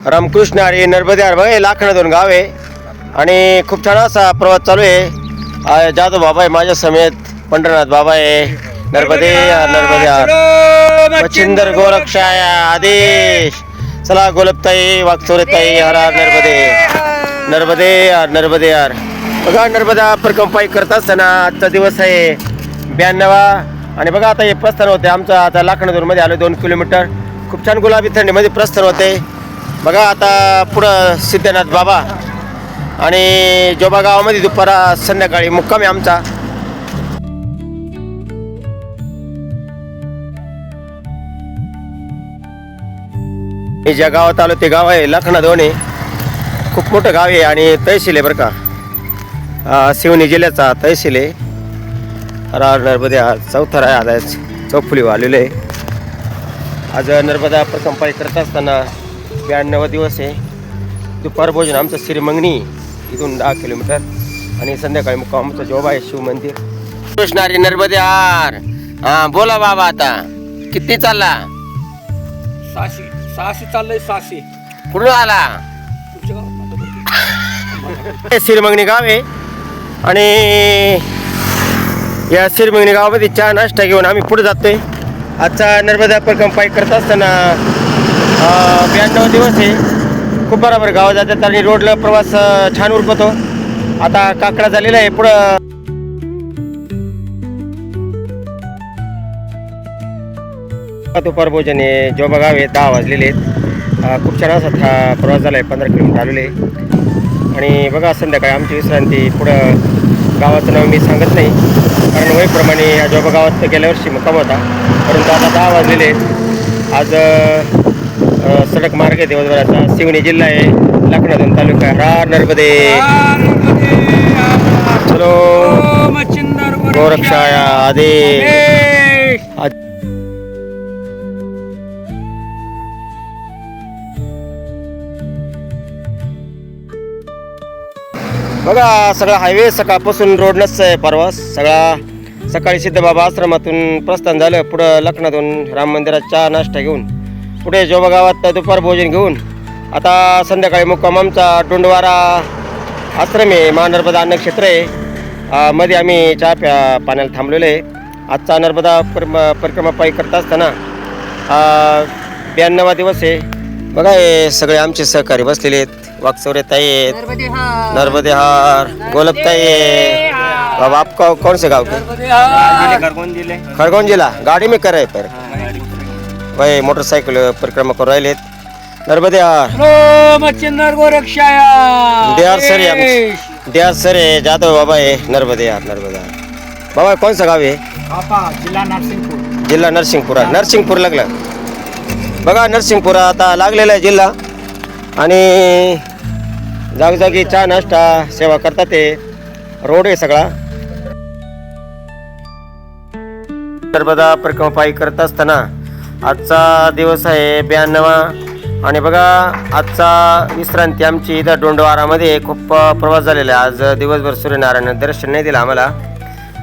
रामकृष्ण हरी नर्मदे हर बघा लाखनातून गाव आहे आणि खूप छान असा प्रवास चालू आहे. जाधव बाबा आहे माझ्या समेत, पंढरनाथ बाबा आहे. नर्मदे नर्मदे हर मच्छिंदर गोरक्षाय आदेश. चला गोलपताई वागचौरेताई हर हर नर्मदे नर्मदे हर नर्मदे हर. बघा नर्मदा परिक्रमाई करत असताना आजचा दिवस आहे 92वा आणि बघा आता हे प्रस्थान होते आमचं. आता लाखनातून मध्ये आलो 2 किलोमीटर. खूप छान गुलाबी थंडीमध्ये प्रस्थान होते. बघा आता पुढं सिद्धनाथ बाबा आणि जोबा गावामध्ये दुपारा संध्याकाळी मुक्काम आहे आमचा. मी ज्या गावात आलो ते गाव आहे लाखनादोन आहे. खूप मोठं गाव आहे आणि तहसील आहे बरं का. शिवनी जिल्ह्याचा तहसील आहे. नर्मदे चौथा आहे. आता चौफुली वाढलेलं आहे. आज नर्मदा परिक्रमाई करत असताना 92वा दिवस आहे. दुपार भोजन आमचं श्रीमंगनी इथून 10 किलोमीटर आणि संध्याकाळी मुक्काम आमचं जोबा आहे शिव मंदिर. कृष्णारी नर्मदे हार. बोला बाबा आता किती चालला? 600 चाललंय. 600 कुठून आला? श्रीमंगनी गाव आहे आणि या श्रीमंगनी गावामध्ये चहा नाश्ता घेऊन आम्ही पुढे जातोय. आजचा नर्मदा परिक्रमाई करत असताना 92वा दिवस आहे. खूप बरोबर गावात जातात आणि रोडला प्रवास छान उरकतो. आता काकडा झालेला आहे. पुढं दुपार भोजन आहे. जोबा गाव आहे. 10 वाजलेले आहेत. खूप छान असा प्रवास झाला आहे. 15 किलोमीटर आलेले आणि बघा संध्याकाळी आमची विश्रांती. पुढं गावाचं नाव मी सांगत नाही कारण वहीप्रमाणे या जोबा गावात गेल्या वर्षी मुक्काम होता, परंतु आता 10 वाजलेले आहेत. आज सडक मार्ग आहे दिवसभराचा. शिवनी जिल्हा आहे. लाखनादोन तालुका हर नर्मदे. चलो गोरक्षाय आदेश. बघा सगळा हायवे सकाळपासून रोडनंच आहे प्रवास सगळा. सकाळी सिद्धबाबा आश्रमातून प्रस्थान झालं. पुढं लखनातून राम मंदिरात चहा नाश्ता घेऊन पुढे जोबा गावात दुपार भोजन घेऊन आता संध्याकाळी मुक्काम आमचा डोंडवारा आश्रम आहे. महानर्मदा अन्नक्षेत्र आहे. मध्ये आम्ही चहा पाण्याला थांबलेलो आहे. आजचा नर्मदा परिक्रमापायी करत असताना 92वा दिवस आहे. बघा हे सगळे आमचे सहकारी बसलेले आहेत. वागचौरेताई आहेत, नर्मदे हार, गोलपताई आहे. बाबा आपका कौन से गाँव के? खरगोन जिला. गाड़ी में कर रहे पर भाई मोटरसाइकिल परिक्रमा कर रहे नर्मदे हार. मच्छिंदर गोरक्षाय देहार सर है जादव बाबा है. नर्मदे हार नर्मदे हार. बाबा कौन सा गाव है? जिल्हा नरसिंहपूर. जिल्हा नरसिंहपुरा. नरसिंहपूर लागलं. बघा नरसिंहपुरा आता लागलेला आहे जिल्हा आणि जागोजागी चहा नाश्ता सेवा करतात. ते रोड आहे सगळा. नर्मदा परिक्रमापायी करत असताना आजचा दिवस आहे 92वा आणि बघा आजचा विश्रांती आमची इथं डोंडवारामध्ये खूप प्रवास झालेला आहे. आज दिवसभर सूर्यनारायण दर्शन नाही दिलं आम्हाला.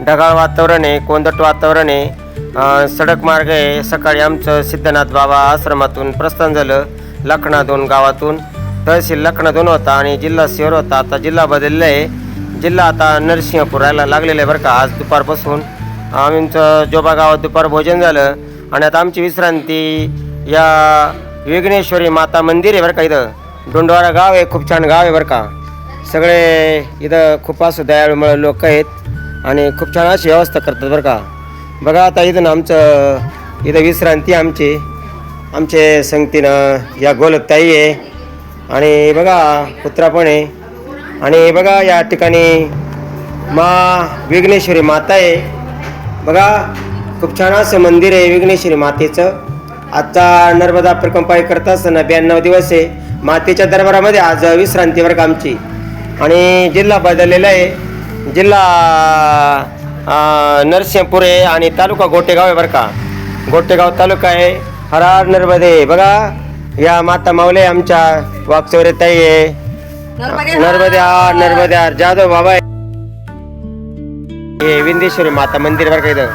ढगाळ वातावरण आहे, कोंदट वातावरण आहे, सडक मार्ग आहे. सकाळी आमचं सिद्धनाथ बाबा आश्रमातून प्रस्थान झालं. लखनादोन गावातून. तहसील लखनादोन होता आणि जिल्हा सिहोर होता. आता जिल्हा बदलला आहे. जिल्हा आता नरसिंहपुराला लागलेला आहे बरं का. आज दुपारपासून आमचं जोबा गावात दुपार भोजन झालं आणि आता आमची विश्रांती या विघ्नेश्वरी माता मंदिर आहे बरं का. इथं डोंडवारा गाव आहे. खूप छान गाव आहे बरं का. सगळे इथं खूप असं दयाळू लोक आहेत आणि खूप छान अशी व्यवस्था करतात बरं का. बघा आता इथून आमचं इथं विश्रांती आमचे संगतीनं या गोलपताई आहे आणि बघा कुत्रा पण आहे आणि बघा या ठिकाणी विघ्नेश्वरी माता आहे. बघा खूप छान असं मंदिर आहे विघ्नेश्वरी मातेचं. आजचा नर्मदा परिक्रमापायी करत असताना 92वा दिवस आहे. मातेच्या दरबारामध्ये आज विश्रांती बरं का आमची आणि जिल्हा बदललेला आहे. जिल्हा नरसिंहपूर आहे आणि तालुका गोटेगाव आहे बरं का. गोटेगाव तालुका आहे. हर हर नर्मदे. बघा या माता माऊली आमच्या वागचौरेताई आहे. नर्मदे हार नर्मदे हार. जाधव बाबा आहे. हे विंदेश्वरी माता मंदिर बरं का. इथं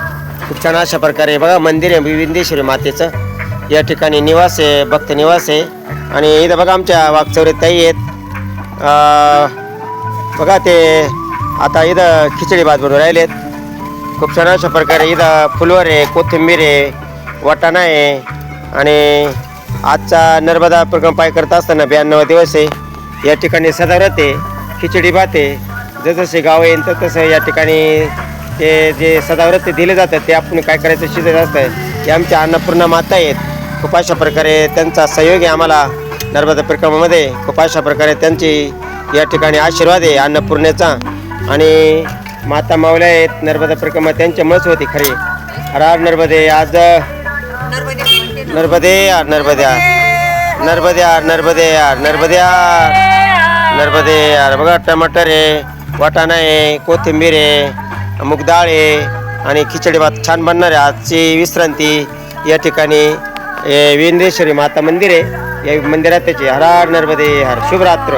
खूप छान अशा प्रकारे बघा मंदिर आहे विंदेश्वरी मातेचं. या ठिकाणी निवास आहे, भक्त निवास आहे. आणि इथं बघा आमच्या वागचौरे ताई आहेत. बघा ते आता इथं खिचडी भात बनवून राहिलेत. खूप छान अशा प्रकारे इथं फुलवर आहे, कोथिंबीर आहे, वाटाणा आहे. आणि आजचा नर्मदा परिक्रमा पाय करत असताना 92 दिवस आहे. या ठिकाणी सदाव्रत आहे, खिचडी भात आहे. जसजसे गाव येईल तर तसं या ठिकाणी ते जे सदाव्रत ते दिले जातात ते आपण काय करायचं शिजत असतं. हे आमच्या अन्नपूर्णा माता आहेत. खूप अशा प्रकारे त्यांचा सहयोग आहे आम्हाला नर्मदा परिक्रमामध्ये. खूप अशा प्रकारे त्यांची या ठिकाणी आशीर्वाद आहे अन्नपूर्णेचा. आणि माता माऊल्या आहेत नर्मदा परिक्रमा त्यांच्यामुळेच होती खरी. हर हर नर्मदे. आज नर्मदे यार नर्मदे यार नर्मदे यार नर्मदे यार नर्मदे यार नर्मदे यार. बघा टमाटर आहे, वाटाणा आहे, कोथिंबीर आहे, मूग डाळ आहे आणि खिचडी भात छान बनणार आहे. आजची विश्रांती या ठिकाणी विंदेश्वरी माता मंदिर आहे. या मंदिरात त्याची हर हर नर्मदे हर. शुभरात्र.